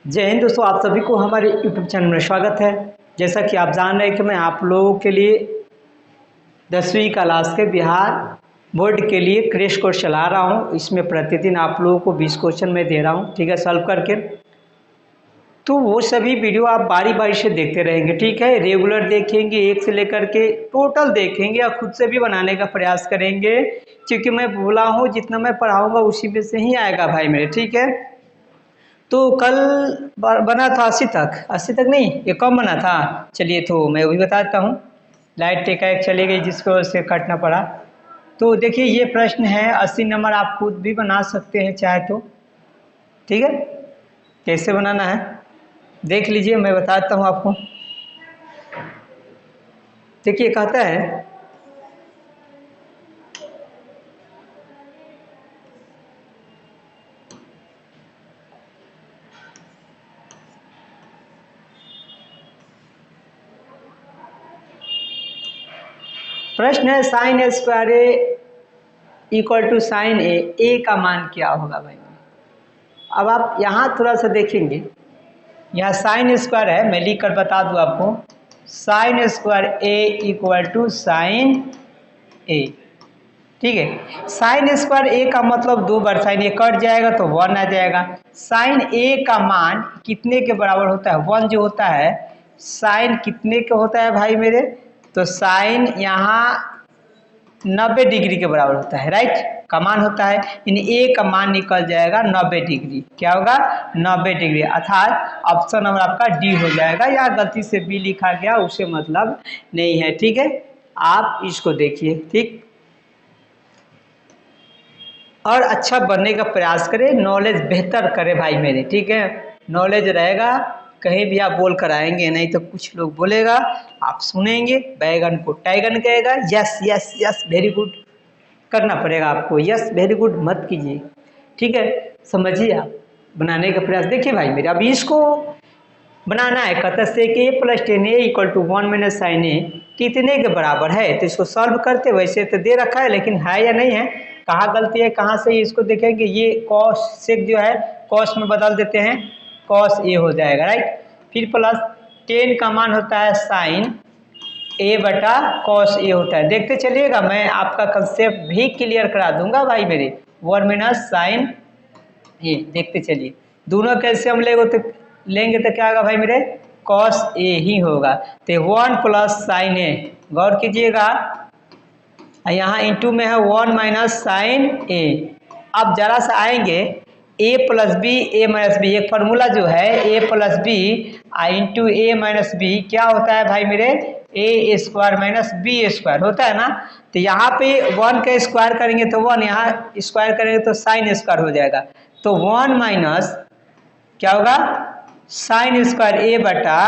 जय हिंद दोस्तों, आप सभी को हमारे यूट्यूब चैनल में स्वागत है। जैसा कि आप जान रहे हैं कि मैं आप लोगों के लिए 10वीं क्लास के बिहार बोर्ड के लिए क्रैश कोर्स चला रहा हूं। इसमें प्रतिदिन आप लोगों को 20 क्वेश्चन मैं दे रहा हूं, ठीक है, सॉल्व करके। तो वो सभी वीडियो आप बारी बारी से देखते रहेंगे, ठीक है। रेगुलर देखेंगे, एक से लेकर के टोटल देखेंगे और खुद से भी बनाने का प्रयास करेंगे, क्योंकि मैं बोला हूँ जितना मैं पढ़ाऊँगा उसी में से ही आएगा भाई मेरे, ठीक है। तो कल बना था 80 तक नहीं, ये कम बना था। चलिए तो मैं वही बताता हूँ। लाइट एकाएक चली गई जिसको उससे काटना पड़ा। तो देखिए ये प्रश्न है, 80 नंबर आप खुद भी बना सकते हैं चाहे तो, ठीक है। कैसे बनाना है देख लीजिए, मैं बताता हूँ आपको। देखिए कहता है प्रश्न है sine square A equal to sine A का मान क्या होगा भाई। अब आप यहाँ थोड़ा सा देखेंगे, यहाँ साइन स्क्वायर है, मैं लिख कर बता दूँ आपको। Sine square A equal to sine A, ठीक है। साइन स्क्वायर ए का मतलब 2 बार साइन ए कट जाएगा तो 1 आ जाएगा। साइन ए का मान कितने के बराबर होता है? 1 जो होता है। साइन कितने का होता है भाई मेरे? तो साइन यहाँ 90 डिग्री के बराबर होता है, राइट। का मान होता है, यानी ए का मान निकल जाएगा 90 डिग्री। क्या होगा? 90 डिग्री, अर्थात ऑप्शन नंबर आपका डी हो जाएगा। या गलती से बी लिखा गया, उसे मतलब नहीं है, ठीक है। आप इसको देखिए, ठीक। और अच्छा बनने का प्रयास करें, नॉलेज बेहतर करें भाई मेरे, ठीक है। नॉलेज रहेगा, कहीं भी आप बोल कर आएंगे, नहीं तो कुछ लोग बोलेगा, आप सुनेंगे, बैगन को टाइगन कहेगा। Yes yes yes, very good करना पड़ेगा आपको। यस वेरी गुड मत कीजिए, ठीक है। समझिए, आप बनाने का प्रयास। देखिए भाई मेरे, अब इसको बनाना है। कहता से कि A plus tan A equal to 1 minus sine A कितने के बराबर है। तो इसको सॉल्व करते, वैसे तो दे रखा है लेकिन है या नहीं है, कहाँ गलती है कहाँ सही, इसको देखेंगे। ये कॉस सेक जो है कॉस में बदल देते हैं, कॉस ए हो जाएगा, राइट। फिर प्लस 10 का मान होता है साइन ए बटा कॉस ए होता है। देखते चलिएगा, मैं आपका कंसेप्ट भी क्लियर करा दूंगा भाई मेरे। 1 माइनस साइन ए, देखते चलिए। दोनों कैसे हम लेंगे तो क्या होगा भाई मेरे? कॉस ए ही होगा। तो 1 प्लस साइन ए, गौर कीजिएगा, यहाँ इंटू में है 1 माइनस साइन ए। अब जरा सा आएंगे, ए plus B A minus B, एक फार्मूला जो है ए प्लस बी इंटू ए माइनस बी क्या होता है भाई मेरे? ए स्क्वायर माइनस बी स्क्वायर होता है ना। तो यहाँ पे 1 का स्क्वायर करेंगे तो 1, यहाँ स्क्वायर करेंगे तो साइन स्क्वायर हो जाएगा। तो 1 माइनस क्या होगा? साइन स्क्वायर ए बटा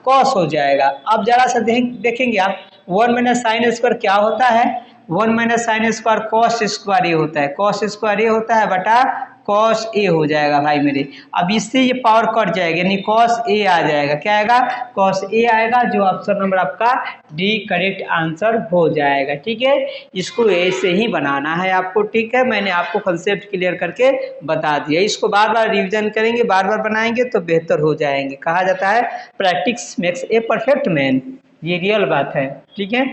कॉस हो जाएगा। अब जरा सा देखेंगे आप, 1 माइनस साइन स्क्वायर क्या होता है? 1 minus sine square cos square A होता है। कॉस स्क्वायर ए होता है बटा कॉस ए हो जाएगा भाई मेरे। अब इससे ये पावर कट जाएगा, यानी कॉस ए आ जाएगा। क्या आएगा? कॉस ए आएगा, जो ऑप्शन नंबर आपका डी करेक्ट आंसर हो जाएगा, ठीक है। इसको ऐसे ही बनाना है आपको, ठीक है। मैंने आपको कंसेप्ट क्लियर करके बता दिया। इसको बार बार रिवीजन करेंगे, बार बार बनाएंगे तो बेहतर हो जाएंगे। कहा जाता है practice makes a perfect man, ये रियल बात है, ठीक है।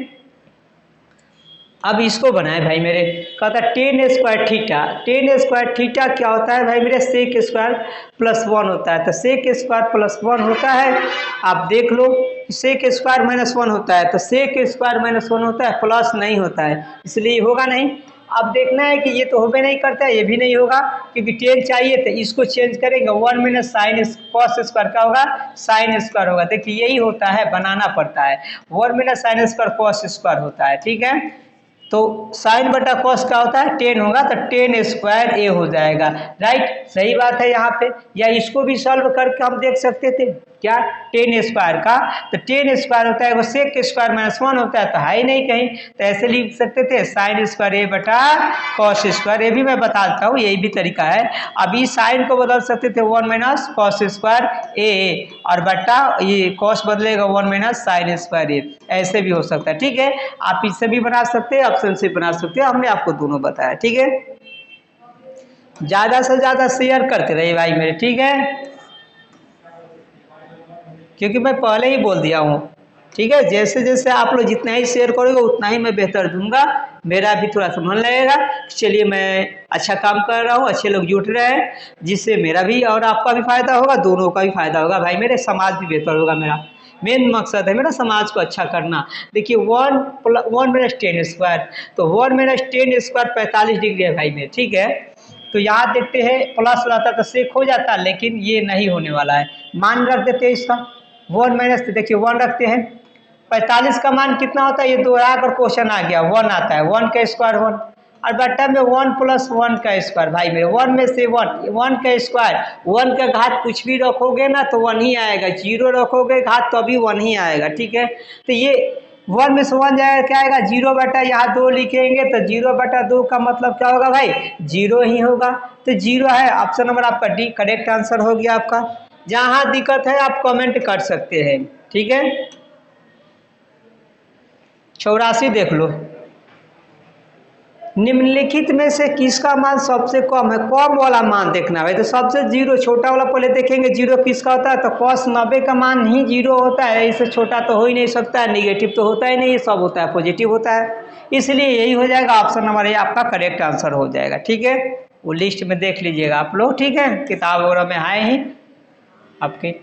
अब इसको बनाए भाई मेरे। कहता है 10 स्क्वायर थीटा। 10 स्क्वायर थीटा क्या होता है भाई मेरे? सेक स्क्वायर प्लस 1 होता है। तो सेक स्क्वायर प्लस 1 होता है, आप देख लो। सेक स्क्वायर माइनस 1 होता है, तो सेक स्क्वायर माइनस 1 होता है, प्लस नहीं होता है, इसलिए होगा नहीं। अब देखना है कि ये तो होबे नहीं करता है, ये भी नहीं होगा, क्योंकि 10 चाहिए, तो इसको चेंज करेंगे। 1 माइनस साइन कॉस स्क्वायर क्या होगा? साइन स्क्वायर होगा। देखिए यही होता है, बनाना पड़ता है। 1 minus sine square cos square होता है, ठीक है। तो साइन बटा कॉस क्या होता है? 10 होगा, तो 10 स्क्वायर ए हो जाएगा, राइट। सही बात है यहाँ पे। या इसको भी सॉल्व करके हम देख सकते थे, क्या? 10 स्क्वायर का, तो 10 स्क्वायर होता है, वो सेक स्क्वायर माइनस 1 होता है, तो है ही नहीं कहीं, तो ऐसे लिख सकते थे साइन स्क्वायर ए बटा कॉस स्क्वायर। ये भी मैं बताता हूँ, यही भी तरीका है। अभी साइन को बदल सकते थे 1 माइनस कॉस स्क्वायर ए, और बटा ये कॉस बदलेगा 1 माइनस साइन स्क्वायर ए, ऐसे भी हो सकता है, ठीक है। आप इससे भी बना सकते हैं, ऑप्शन से बना सकते हैं, हमने आपको दोनों बताया, ठीक है। ज्यादा से ज्यादा शेयर करते रहिए भाई मेरे, ठीक है। क्योंकि मैं पहले ही बोल दिया हूँ। ठीक है, जैसे जैसे आप लोग जितना ही शेयर करोगे उतना ही मैं बेहतर दूंगा, मेरा भी थोड़ा सा मन लगेगा। चलिए, मैं अच्छा काम कर रहा हूँ, अच्छे लोग जुट रहे हैं, जिससे मेरा भी और आपका भी फायदा होगा, दोनों का भी फायदा होगा भाई मेरे, समाज भी बेहतर होगा। मेरा मेन मकसद है मेरा समाज को अच्छा करना। देखिए 1 + 1 - 10², तो 1 - 10² 45 डिग्री है भाई मेरे। ठीक है, तो यहाँ देखते हैं प्लस रहता तो सेक हो जाता, लेकिन ये नहीं होने वाला है। मान रख देते हैं इसका 1 - देखिए 1 रखते हैं, 45 का मान कितना होता है, ये दोहरा कर क्वेश्चन आ गया, 1 आता है, 1 का स्क्वायर 1, और बट्टा में 1 + 1 का स्क्वायर भाई मेरे, 1 में से 1 का स्क्वायर, 1 का घात कुछ भी रखोगे ना तो 1 ही आएगा, 0 रखोगे घात तो भी 1 ही आएगा। ठीक है, तो ये 1 में से 1 जाएगा, क्या आएगा 0 बटा, यहाँ 2 लिखेंगे तो 0/2 का मतलब क्या होगा भाई, 0 ही होगा। तो 0 है, ऑप्शन नंबर आपका डी करेक्ट आंसर हो गया आपका। जहाँ दिक्कत है आप कमेंट कर सकते हैं। ठीक है, 84 देख लो, निम्नलिखित में से किसका मान सबसे कम है, कम वाला मान देखना है। तो सबसे 0 छोटा वाला पहले देखेंगे, 0 किसका होता है, तो cos 90 का मान ही 0 होता है, इससे छोटा तो हो ही नहीं सकता है, निगेटिव तो होता ही नहीं, ये सब होता है पॉजिटिव होता है, इसलिए यही हो जाएगा ऑप्शन नंबर ए आपका करेक्ट आंसर हो जाएगा। ठीक है, वो लिस्ट में देख लीजिएगा आप लोग। ठीक है, किताब वगैरह में है ही आपके।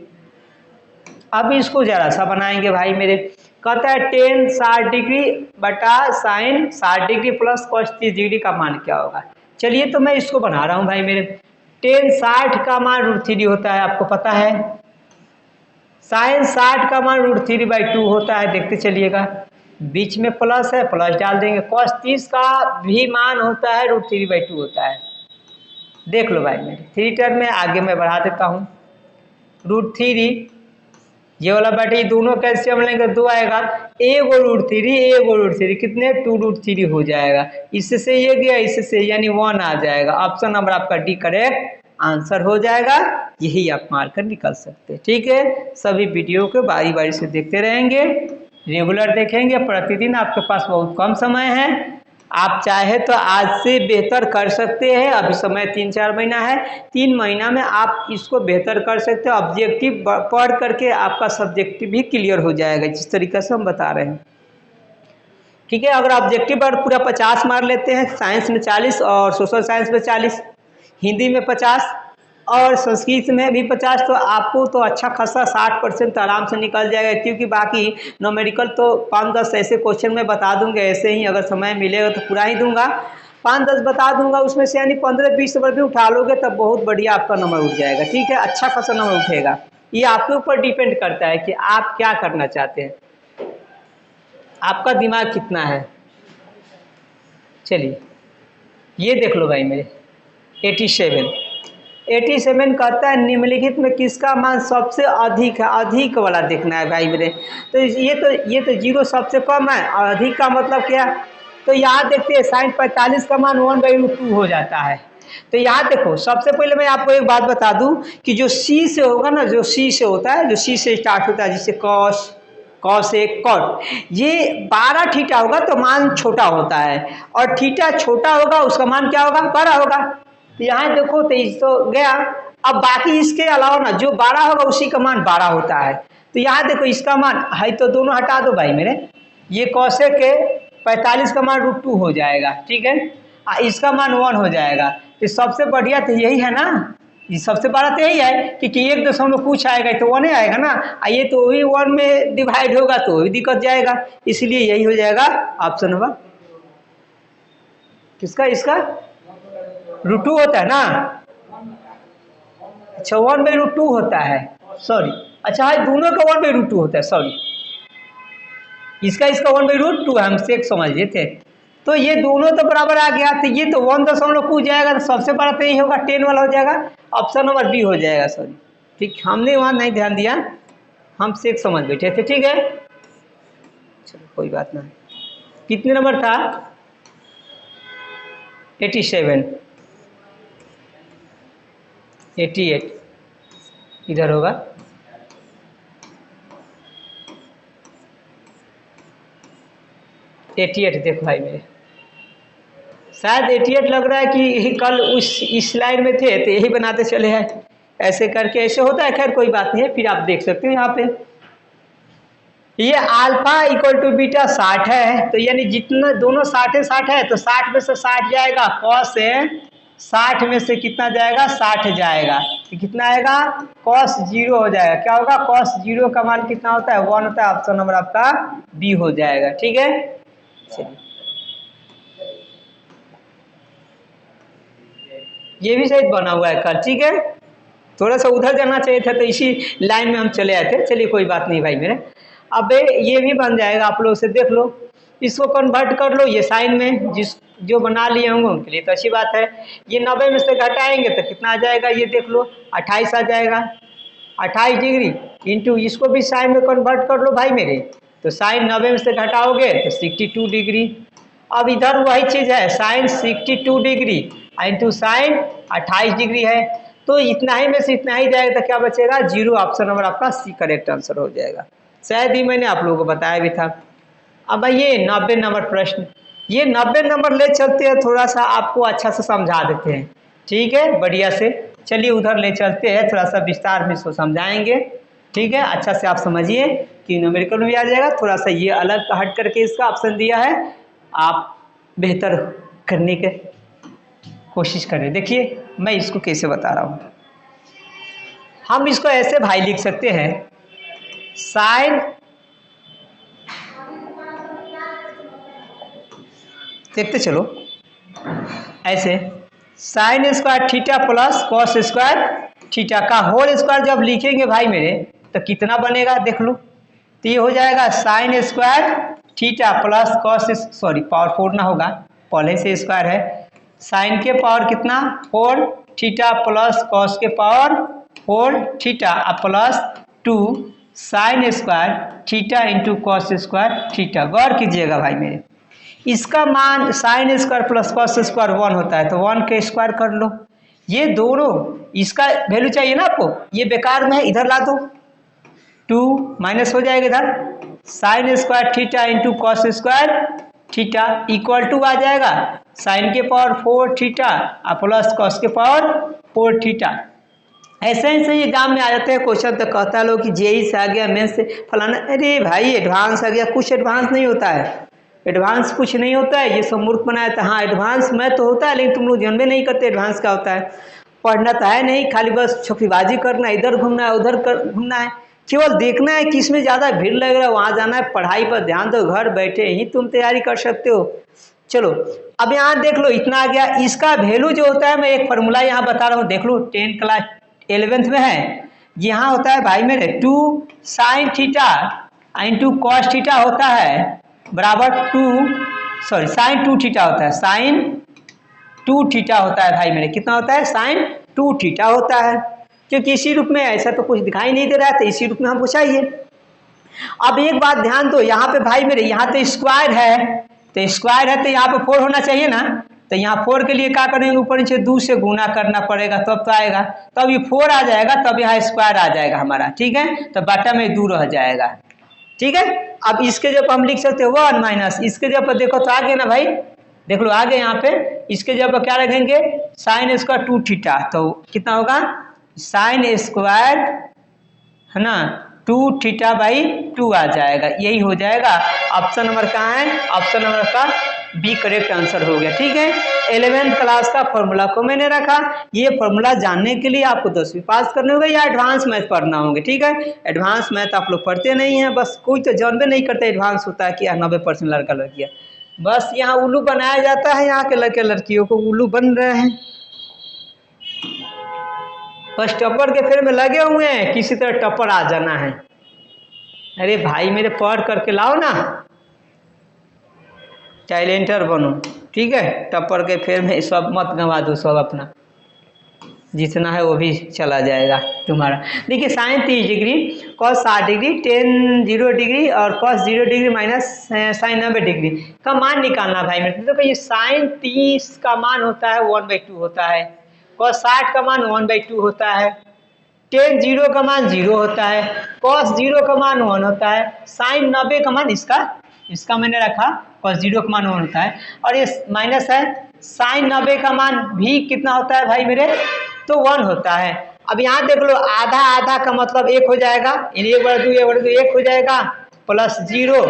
अब इसको जरा सा बनाएंगे भाई मेरे, कहता है 10 60 डिग्री बटा sine 60 degree plus cos 30 degree का मान क्या होगा। चलिए, तो मैं इसको बना रहा हूँ भाई मेरे। 10 60 का मान √3 होता है, आपको पता है। साइन 60 का मान √3/2 होता है, देखते चलिएगा, बीच में प्लस है, प्लस डाल देंगे। cos 30 का भी मान होता है √3/2 होता है, देख लो भाई मेरे। 3 टर्म में आगे मैं बढ़ा देता हूँ, √3 ये वाला बेटे, दोनों कैल्शियम लेंगे 2 आएगा, एगो √3 कितने 2√3 हो जाएगा, इससे ये गया, इससे यानी 1 आ जाएगा। ऑप्शन नंबर आपका डी करेक्ट आंसर हो जाएगा, यही आप मार कर निकल सकते हैं। ठीक है, सभी वीडियो को बारी बारी से देखते रहेंगे, रेगुलर देखेंगे, प्रतिदिन आपके पास बहुत कम समय है, आप चाहे तो आज से बेहतर कर सकते हैं। अभी समय 3-4 महीना है, 3 महीना में आप इसको बेहतर कर सकते हो। ऑब्जेक्टिव पढ़ करके आपका सब्जेक्टिव भी क्लियर हो जाएगा, जिस तरीके से हम बता रहे हैं। ठीक है, अगर ऑब्जेक्टिव पर पूरा 50 मार लेते हैं, साइंस में 40 और सोशल साइंस में 40, हिंदी में 50 और संस्कृत में भी 50, तो आपको तो अच्छा खासा 60% तो आराम से निकल जाएगा। क्योंकि बाकी न्यूमेरिकल तो 5-10 ऐसे क्वेश्चन में बता दूंगा, ऐसे ही अगर समय मिलेगा तो पूरा ही दूंगा, 5-10 बता दूंगा, उसमें से यानी 15-20 नंबर भी उठा लोगे तब बहुत बढ़िया आपका नंबर उठ जाएगा। ठीक है, अच्छा खासा नंबर उठेगा। ये आपके ऊपर डिपेंड करता है कि आप क्या करना चाहते हैं, आपका दिमाग कितना है। चलिए, ये देख लो भाई मेरे, 87 कहता है निम्नलिखित में किसका मान सबसे अधिक है, अधिक वाला देखना है भाई मेरे। तो ये तो 0 सबसे कम है, और अधिक का मतलब क्या, तो यहाँ देखते हैं साइन 45 का मान 1/2 हो जाता है। तो यहाँ देखो, सबसे पहले मैं आपको एक बात बता दूं कि जो सी से होगा ना, जो सी से होता है, जो सी से स्टार्ट होता है, जिससे कॉस एक कॉट, ये 12 थीटा होगा तो मान छोटा होता है, और थीटा छोटा होगा उसका मान क्या होगा, बड़ा होगा। तो यहाँ देखो 23 तो गया, अब बाकी इसके अलावा ना जो 12 होगा उसी का मान 12 होता है। तो यहाँ देखो इसका मान है, तो दोनों हटा दो भाई मेरे, ये कौशे के 45 का मान √2 हो जाएगा। ठीक है, इसका मान 1 हो जाएगा। तो सबसे बढ़िया तो यही है ना, ये सबसे बड़ा तो यही है कि 1 कुछ आएगा तो 1 ही आएगा ना, ये तो वही 1 में डिवाइड होगा तो वही दिक्कत जाएगा, इसलिए यही हो जाएगा ऑप्शन नंबर किसका, इसका √2 होता है ना। अच्छा, 1/√2 होता है, सॉरी, अच्छा है, दोनों का 1/√2 होता है, सॉरी, इसका 1/√2 हम से समझ लिए थे। तो ये दोनों तो बराबर आ गया, तो ये तो 1 कुछ जाएगा, तो सबसे बड़ा तो यही होगा, 10 वाला हो जाएगा, ऑप्शन नंबर बी हो जाएगा। सॉरी, ठीक, हमने वहाँ नहीं ध्यान दिया, हम से समझ बैठे थे। ठीक है, चलो कोई बात नहीं। कितने नंबर था, 87, 88 इधर होगा, देखो भाई मेरे, शायद 88 लग रहा है कि कल इस लाइन में थे तो यही बनाते चले हैं, ऐसे करके ऐसे होता है, खैर कोई बात नहीं है, फिर आप देख सकते हो यहाँ पे ये अल्फा इक्वल टू बीटा 60 है, तो यानी जितना दोनों 60 है तो 60 में से 60 जाएगा, कॉस से 60 में से कितना जाएगा, 60 जाएगा, तो कितना आएगा, कॉस 0 हो जाएगा। क्या होगा, कॉस 0 का मान कितना होता है, 1 होता है। ऑप्शन नंबर आपका बी हो जाएगा। ठीक है, चलिए ये भी सही बना हुआ है कल। ठीक है, थोड़ा सा उधर जाना चाहिए था, तो इसी लाइन में हम चले आए थे। चलिए कोई बात नहीं भाई मेरे, अब ये भी बन जाएगा, आप लोग से देख लो, इसको कन्वर्ट कर लो ये साइन में, जो बना लिए होंगे उनके लिए तो अच्छी बात है। ये 90 में से घटाएंगे तो कितना आ जाएगा, ये देख लो 28 आ जाएगा। 28 डिग्री इंटू इसको भी साइन में कन्वर्ट कर लो भाई मेरे, तो साइन 90 में से घटाओगे तो 62 डिग्री। अब इधर वही चीज़ है, sine 62 degree into sine 28 degree है, तो इतना ही में से इतना ही जाएगा, तो क्या बचेगा, 0। ऑप्शन नंबर आपका सी करेक्ट आंसर हो जाएगा। शायद ही मैंने आप लोगों को बताया भी था। अब ये 90 नंबर प्रश्न, ये 90 नंबर ले चलते हैं, थोड़ा सा आपको अच्छा से समझा देते हैं। ठीक है, बढ़िया से चलिए उधर ले चलते हैं, थोड़ा सा विस्तार में इसको समझाएंगे। ठीक है, अच्छा से आप समझिए कि न्यूमेरिकल में भी आ जाएगा। थोड़ा सा ये अलग हट करके इसका ऑप्शन दिया है, आप बेहतर करने के कोशिश करें। देखिए मैं इसको कैसे बता रहा हूँ, हम इसको ऐसे भाई लिख सकते हैं, साइन, देखते चलो ऐसे, sign square theta plus cos square theta का होल स्क्वायर जब लिखेंगे भाई मेरे तो कितना बनेगा देख लो, तो ये हो जाएगा sign square theta plus cos, sorry power 4 ना होगा, पहले से स्क्वायर है, साइन के पावर कितना 4 थीटा प्लस कॉस के power 4 theta plus 2 sine square theta into cos square theta. गौर कीजिएगा भाई मेरे, इसका मान sine square plus cos square 1 होता है, तो 1 के स्क्वायर कर लो। ये दोनों, इसका वैल्यू चाहिए ना आपको, ये बेकार में है, इधर ला दो, 2 माइनस हो जाएगा इधर, sine square theta into cos square theta equal to आ जाएगा साइन के पावर 4 थीटा प्लस कॉस के पावर 4 थीटा। ऐसे ऐसे ही एग्जाम में आ जाते हैं क्वेश्चन, तो कहता है लोग कि जेई से आ गया, मेंस से फलाना, अरे भाई एडवांस आ गया, कुछ एडवांस नहीं होता है, एडवांस कुछ नहीं होता है, ये सब मूर्ख बनाया था। हाँ एडवांस मैथ तो होता है, लेकिन तुम लोग जानबे नहीं करते एडवांस क्या होता है, पढ़ना तो है नहीं, खाली बस छुपीबाजी करना, इधर घूमना है उधर घूमना है, केवल देखना है कि इसमें ज़्यादा भीड़ लग रहा है वहाँ जाना है, पढ़ाई पर ध्यान दो, घर बैठे ही तुम तैयारी कर सकते हो। चलो अब यहाँ देख लो इतना आ गया, इसका वैल्यू जो होता है, मैं एक फार्मूला यहाँ बता रहा हूँ, देख लो 10 क्लास 11th में है, यहाँ होता है भाई मेरे 2 sine theta into cos theta होता है बराबर 2 साइन 2 थीटा होता है, साइन 2 थीटा होता है भाई मेरे, कितना होता है, साइन 2 थीटा होता है, क्योंकि इसी रूप में, ऐसा तो कुछ दिखाई नहीं दे रहा है, तो इसी रूप में हमको चाहिए। अब एक बात ध्यान दो, यहाँ पे भाई मेरे, यहाँ तो स्क्वायर है, तो स्क्वायर है तो यहाँ पे 4 होना चाहिए ना, तो यहाँ 4 के लिए क्या करेंगे, ऊपर नीचे 2 से गुना करना पड़ेगा, तब तो आएगा, तब ये 4 आ जाएगा, तब यहाँ स्क्वायर आ जाएगा हमारा। ठीक है, तो बटा में 2 रह जाएगा। ठीक है, अब इसके जब हम लिख सकते हैं 1 माइनस, इसके जब देखो तो आ गया ना भाई, देख लो आ गए यहाँ पे, इसके जब क्या रखेंगे, साइन स्क्वायर 2 थीटा, तो कितना होगा, साइन स्क्वायर है ना 2 थीटा बाई 2 आ जाएगा, यही हो जाएगा। ऑप्शन नंबर कहाँ है, ऑप्शन नंबर का बी करेक्ट आंसर हो गया। ठीक है, 11th क्लास का फॉर्मूला को मैंने रखा, ये फॉर्मूला जानने के लिए आपको 10वीं पास करने होगा या एडवांस मैथ पढ़ना होंगे। ठीक है, एडवांस मैथ आप लोग पढ़ते नहीं हैं, बस कोई तो जानते नहीं करते एडवांस होता है कि 90% लड़का लड़कियाँ, बस यहाँ उल्लू बनाया जाता है, यहाँ के लड़के लड़कियों को उल्लू बन रहे हैं, बस टप्पर के फेर में लगे हुए हैं, किसी तरह टप्पर आ जाना है। अरे भाई मेरे पढ़ करके लाओ ना, टैलेंटर बनो। ठीक है, टप्पर के फेर में सब मत गंवा दो, सब अपना जितना है वो भी चला जाएगा तुम्हारा। देखिए sine 30 degree, cos 60 degree, tan 0 degree और cos 0 degree minus sine 90 degree का मान निकालना भाई मेरे। देखो ये साइन 30 का मान होता है 1/2 होता है, कॉस 60 का मान 1/2 होता है, टेन 0 का मान 0 होता है, कॉस 0 का मान 1 होता है, साइन 90 का मान इसका मैंने रखा, कॉस 0 का मान 1 होता है, और ये माइनस है, साइन 90 का मान भी कितना होता है भाई मेरे, तो 1 होता है। अब यहाँ देख लो, आधा आधा का मतलब एक हो जाएगा, यानी 1/2 1 हो जाएगा, प्लस 0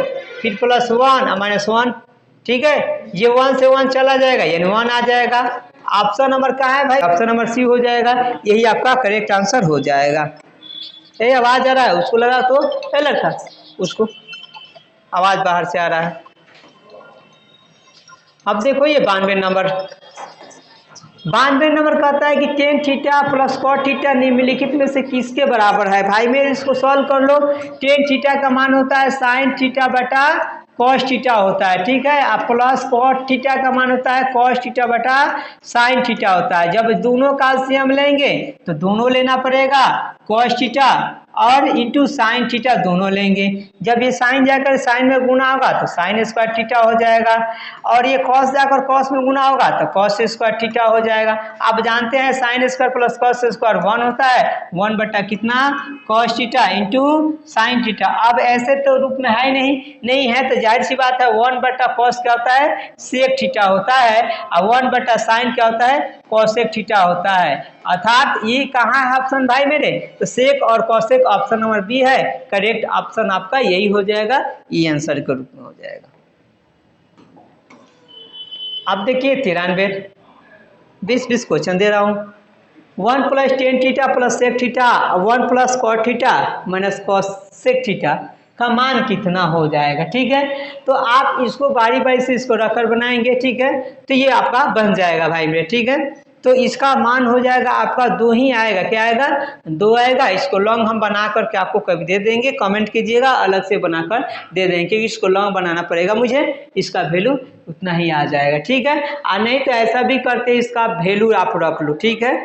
फिर प्लस 1 और माइनस 1। ठीक है, ये 1 से 1 चला जाएगा यानी 1 आ जाएगा। ऑप्शन नंबर क्या है भाई? ऑप्शन नंबर सी हो जाएगा, यही आपका करेक्ट आंसर हो जाएगा। ये आवाज आ रहा है, उसको लगा तो लड़का, उसको आवाज बाहर से आ रहा है। अब देखो ये 92 नंबर कहता है कि tan theta plus cot theta निम्नलिखित में से किसके बराबर है? भाई मेरे इसको सॉल्व कर लो। टेन थीटा का मान होता है साइन थीटा बटा कॉस थीटा होता है, ठीक है। अब प्लस कॉट थीटा का मान होता है कॉस थीटा बटा साइन थीटा होता है। जब दोनों का एलसीएम लेंगे तो दोनों लेना पड़ेगा, कॉस थीटा और इंटू साइन थीटा दोनों लेंगे। जब ये साइन जाकर साइन में गुना होगा तो साइन स्क्वायर थीटा हो जाएगा, और ये कॉस जाकर कॉस में गुना होगा तो कॉस स्क्वायर थीटा हो जाएगा। आप जानते हैं sign square plus cos square 1 होता है, 1 बटा कितना cos theta into sine theta. अब ऐसे तो रूप में है नहीं है तो जाहिर सी बात है 1 बटा कॉस क्या होता है, सेक थीटा होता है, और 1 बटा साइन क्या होता है, कॉसेक थीटा होता है। अर्थात ये कहाँ है ऑप्शन भाई मेरे, तो सेक और कॉसेक ऑप्शन नंबर बी है, करेक्ट ऑप्शन आपका यही हो जाएगा, ये आंसर के रूप में हो जाएगा। अब देखिए 93 20 क्वेश्चन दे रहा हूँ। 1 plus tan theta plus sec theta 1 plus cot theta minus cosec theta का मान कितना हो जाएगा? ठीक है, तो आप इसको बारी बारी से इसको रखकर बनाएंगे, ठीक है, तो ये आपका बन जाएगा भाई मेरे, ठीक है। तो इसका मान हो जाएगा आपका 2 ही आएगा, क्या आएगा, 2 आएगा। इसको लॉन्ग हम बना करके आपको कभी दे देंगे, कमेंट कीजिएगा, अलग से बनाकर दे देंगे, क्योंकि इसको लॉन्ग बनाना पड़ेगा मुझे, इसका वैल्यू उतना ही आ जाएगा, ठीक है। और नहीं तो ऐसा भी करते इसका वैल्यू आप रख लो, ठीक है।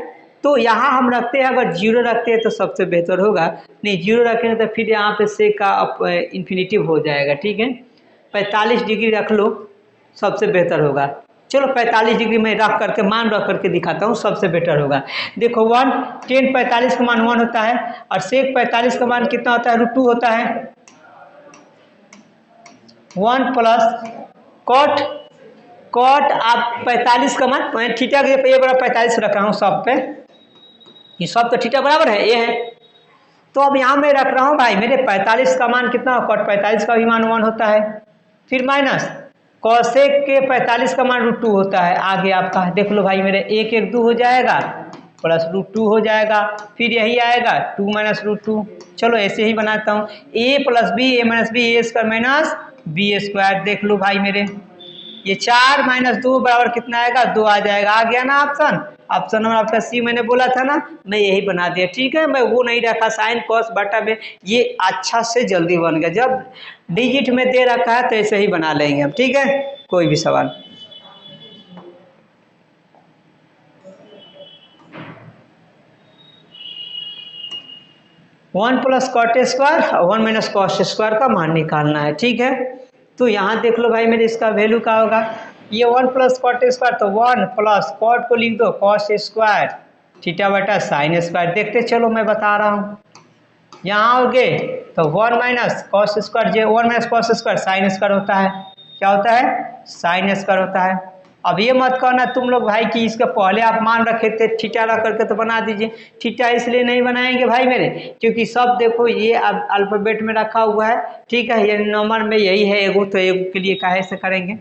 तो यहाँ हम रखते हैं, अगर 0 रखते हैं तो सबसे बेहतर होगा, नहीं 0 रखेंगे तो फिर यहाँ पे सेक का इन्फिनिटिव हो जाएगा, ठीक है। 45 डिग्री रख लो, सबसे बेहतर होगा। चलो 45 डिग्री में रख करके मान रख करके दिखाता हूँ, सबसे बेटर होगा। देखो 1 टेन 45 का मान 1 होता है, और सेक 45 का मान कितना होता है, √2 होता है। 1 प्लस कॉट आप 45 का मान थीटा के ये बड़ा 45 रख रहा हूँ सब पे, ये सब तो थीटा बराबर है, ये है। तो अब यहाँ मैं रख रहा हूँ भाई मेरे 45 का मान कितना, कॉट 45 का भी मान 1 होता है, फिर माइनस कॉसेक के 45 का मान √2 होता है। आगे आपका देख लो भाई मेरे 1 1 2 हो जाएगा, प्लस √2 हो जाएगा, फिर यही आएगा 2 माइनस √2। चलो ऐसे ही बनाता हूँ, a plus B A minus B A square minus B square. देख लो भाई मेरे, ये 4 माइनस 2 बराबर कितना आएगा, 2 आ जाएगा। आ गया ना ऑप्शन नंबर आपका सी, मैंने बोला था ना, मैं यही बना दिया, ठीक है। मैं वो नहीं रखा साइन कॉस बटा में, ये अच्छा से जल्दी बन गया। जब डिजिट में दे रखा है तो ऐसे ही बना लेंगे हम, ठीक है। कोई भी सवाल, वन प्लस कॉट स्क्वायर और 1 माइनस कॉस स्क्वायर का मान निकालना है, ठीक है। तो यहाँ देख लो भाई मेरे, इसका वैल्यू क्या होगा, ये 1 प्लस कॉट स्क्वायर, तो 1 प्लस कॉट को लिख दो कॉस स्क्वायर थीटा बटा साइन स्क्वायर। देखते चलो मैं बता रहा हूँ, यहाँ हो गए तो 1 माइनस कॉस स्क्वायर, जो 1 minus cos square sine square होता है, क्या होता है, साइन स्क्वायर होता है। अब ये मत कहना तुम लोग भाई कि इसके पहले आप मान रखे थे थीटा रख करके तो बना दीजिए। थीटा इसलिए नहीं बनाएंगे भाई मेरे, क्योंकि सब देखो ये अब अल्फाबेट में रखा हुआ है, ठीक है, ये नंबर में यही है एगो, तो एगो के लिए काहे से करेंगे।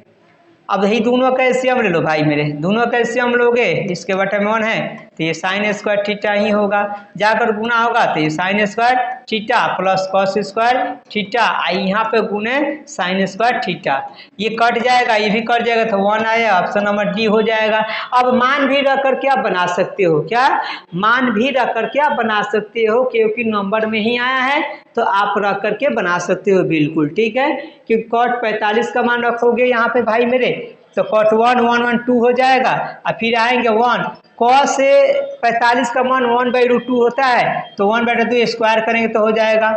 अब यही दोनों का एलसीएम ले लो भाई मेरे, दोनों का एलसीएम लोगे, इसके बटे में 1 है तो ये साइन स्क्वायर थीटा ही होगा, जाकर गुना होगा तो ये sign square theta plus cos square theta, यहाँ पे गुने साइन स्क्वायर थीटा, ये कट जाएगा, ये भी कट जाएगा, तो 1 आया, ऑप्शन नंबर डी हो जाएगा। अब मान भी रख करके आप बना सकते हो, क्या मान भी रख करके आप बना सकते हो, क्योंकि नंबर में ही आया है तो आप रख करके बना सकते हो, बिल्कुल ठीक है। क्योंकि कॉट 45 का मान रखोगे यहाँ पे भाई मेरे, तो कॉट 1 1 1 2 हो जाएगा, और फिर आएंगे 1 कॉस से 45 का मान 1/√2 होता है, तो 1/2 स्क्वायर करेंगे तो हो जाएगा,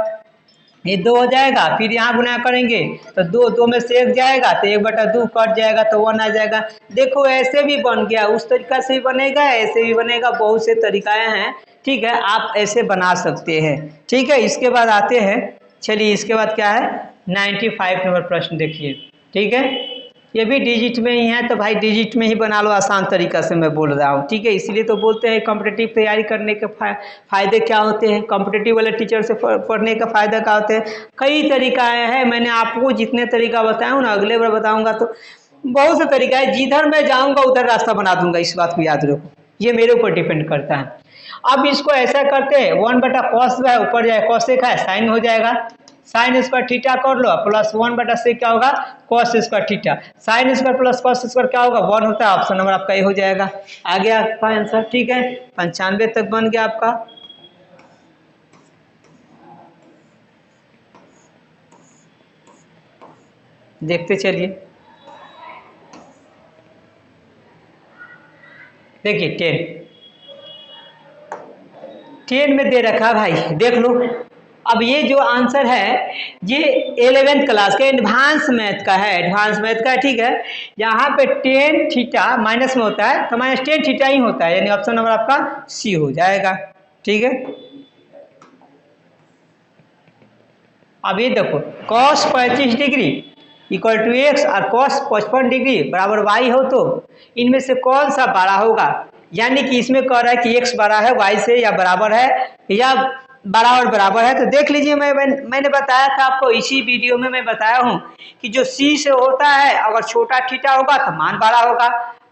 ये 2 हो जाएगा, फिर यहाँ गुना करेंगे तो 2 में से 1 जाएगा तो 1/2 कट जाएगा तो 1 आ जाएगा। देखो ऐसे भी बन गया, उस तरीका से भी बनेगा, ऐसे भी बनेगा, बहुत से तरीकाएं हैं, ठीक है, आप ऐसे बना सकते हैं, ठीक है। इसके बाद आते हैं, चलिए इसके बाद क्या है, 95 नंबर प्रश्न देखिए, ठीक है। ये भी डिजिट में ही है, तो भाई डिजिट में ही बना लो, आसान तरीका से मैं बोल रहा हूँ, ठीक है। इसीलिए तो बोलते हैं कॉम्पिटिटिव तैयारी करने के फायदे क्या होते हैं, कॉम्पिटिटिव वाले टीचर से पढ़ने का फायदा क्या होते हैं। कई तरीका है, मैंने आपको जितने तरीका बताया हूँ ना, अगले बार बताऊँगा तो बहुत से तरीका है, जिधर मैं जाऊँगा उधर रास्ता बना दूंगा, इस बात को याद रखो, ये मेरे ऊपर डिपेंड करता है। अब इसको ऐसा करते हैं, 1/cos जो है ऊपर जाए कॉसेक है साइन हो जाएगा, साइन स्क्वायर थीटा कर लो प्लस 1/सेक क्या होगा cos square theta, sign square plus cos square क्या होगा 1 होता है, ऑप्शन नंबर आपका ये हो जाएगा। आ गया आपका आंसर, ठीक है। 95 तक बन गया आपका। देखते चलिए, देखिए 10 में दे रखा भाई, देख लो। अब ये जो आंसर है ये 11th क्लास का एडवांस मैथ का है, एडवांस मैथ का, ठीक है। यहाँ पे 10 थीटा माइनस में होता है तो -10 थीटा ही होता है, यानी ऑप्शन नंबर आपका सी हो जाएगा, ठीक है। अब ये देखो cos 35 degree equal to x और cos 55 डिग्री बराबर y हो, तो इनमें से कौन सा बड़ा होगा, यानी कि इसमें कह रहा है कि x बड़ा है y से या बराबर है या बड़ा और बराबर है। तो देख लीजिए, मैंने बताया था आपको, इसी वीडियो में मैं बताया हूँ कि जो c से होता है अगर छोटा थीटा होगा तो मान बड़ा होगा,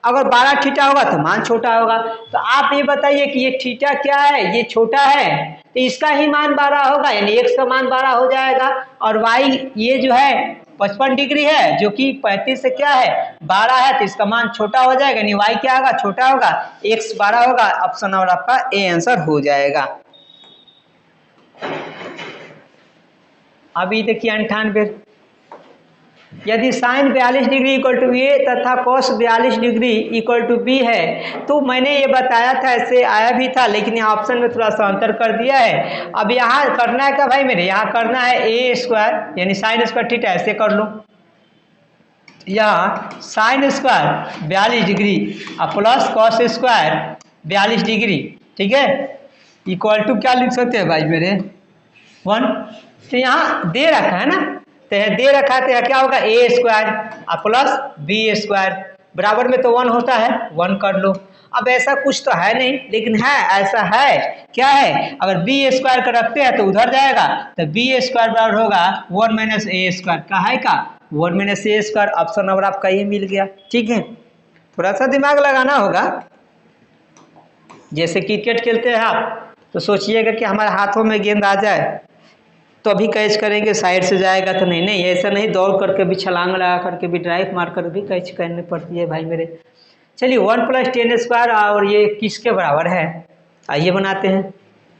अगर बड़ा थीटा होगा तो मान छोटा होगा। तो आप ये बताइए कि ये थीटा क्या है, ये छोटा है तो इसका ही मान 12 होगा, यानी x का मान 12 हो जाएगा, और y ये जो है 55 डिग्री है जो कि 35 से क्या है 12 है, तो इसका मान छोटा हो जाएगा, यानी y क्या होगा छोटा होगा, x 12 होगा, ऑप्शन नंबर आपका ए आंसर हो जाएगा। अभी देखिए 98, यदि sine 42 degree equal to A तथा cos 42 degree equal to B है, तो मैंने ये बताया था, ऐसे आया भी था, लेकिन यहाँ ऑप्शन में थोड़ा सा अंतर कर दिया है। अब यहाँ करना है क्या भाई मेरे, यहाँ करना है ए स्क्वायर यानी साइन स्क्वायर थीटा, ऐसे कर लो, यहाँ साइन स्क्वायर 42 डिग्री और प्लस कॉस स्क्वायर 42 डिग्री, ठीक है, इक्वल टू क्या लिख सकते हैं भाई मेरे 1। तो यहाँ दे रखा है ना, तो दे रखा है तो क्या होगा ए स्क्वायर और प्लस बी स्क्वायर, बराबर में तो 1 होता है, 1 कर लो। अब ऐसा कुछ तो है नहीं, लेकिन है, ऐसा है, क्या है, अगर बी स्क्वायर का रखते हैं तो उधर जाएगा, तो बी स्क्वायर बराबर होगा 1 माइनस ए स्क्वायर, का है का 1 माइनस ए स्क्वायर, ऑप्शन नंबर आपका ये मिल गया, ठीक है। थोड़ा सा दिमाग लगाना होगा, जैसे क्रिकेट खेलते हैं आप, तो सोचिएगा कि हमारे हाथों में गेंद आ जाए तो अभी कैच करेंगे, साइड से जाएगा तो नहीं, नहीं ऐसा नहीं, दौड़ करके भी छलांग लगा करके भी ड्राइव मार कर भी कैच करनी पड़ती है भाई मेरे। चलिए 1 + 10 स्क्वायर, और ये किसके बराबर है, आइए बनाते हैं।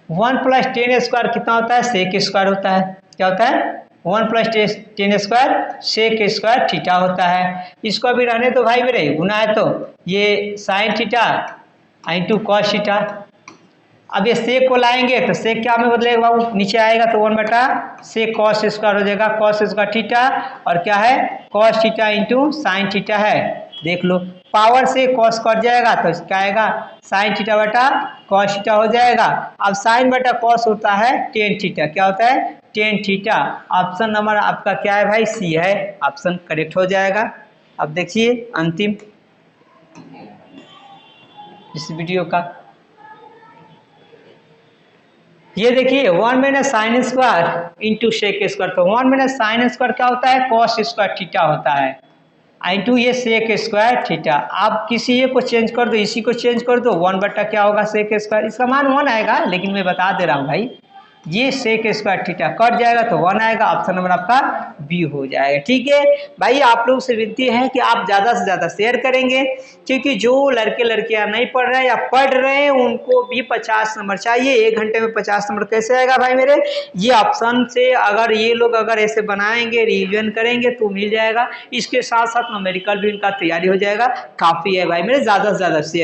1 + 10 स्क्वायर कितना होता है, सेक स्क्वायर होता है, क्या होता है 1 + 10 स्क्वायर सेक स्क्वायर थीटा होता है। इसको अभी रहने तो भाई मेरे, गुना है तो ये sine theta into cos theta. अब ये सेक को लाएंगे तो सेक क्या में बदलेगा बाबू, नीचे आएगा तो 1/सेक कॉस स्क्वायर हो जाएगा, कॉस स्क्वायर थीटा, और क्या है cos theta into sine theta है, देख लो, पावर से कॉस कट जाएगा तो क्या आएगा साइन थीटा बटा कॉस थीटा हो जाएगा। अब साइन बटा कॉस होता है टेन थीटा, क्या होता है टेन थीटा, ऑप्शन नंबर आपका क्या है भाई सी है, ऑप्शन करेक्ट हो जाएगा। अब देखिए अंतिम इस वीडियो का, ये देखिए 1 minus sine square into sec square, तो 1 माइनस साइन स्क्वायर क्या होता है कॉस स्क्वायर थीटा होता है, इंटू ये सेक स्क्वायर थीटा। आप किसी एक को चेंज कर दो, इसी को चेंज कर दो, 1/, क्या होगा सेक स्क्वायर, इसका मान 1 आएगा, लेकिन मैं बता दे रहा हूँ भाई ये सेक स्क्वायर थीटा कट जाएगा तो 1 आएगा, ऑप्शन नंबर आपका बी हो जाएगा, ठीक है भाई। आप लोग से विनती है कि आप ज़्यादा से ज़्यादा शेयर करेंगे, क्योंकि जो लड़के लड़कियां नहीं पढ़ रहे हैं या पढ़ रहे हैं उनको भी 50 नंबर चाहिए। 1 घंटे में 50 नंबर कैसे आएगा भाई मेरे, ये ऑप्शन से अगर ये लोग अगर ऐसे बनाएंगे रिविजन करेंगे तो मिल जाएगा। इसके साथ साथ न्यूमेरिकल भी इनका तैयारी हो जाएगा, काफ़ी है भाई मेरे, ज़्यादा से ज़्यादा शेयर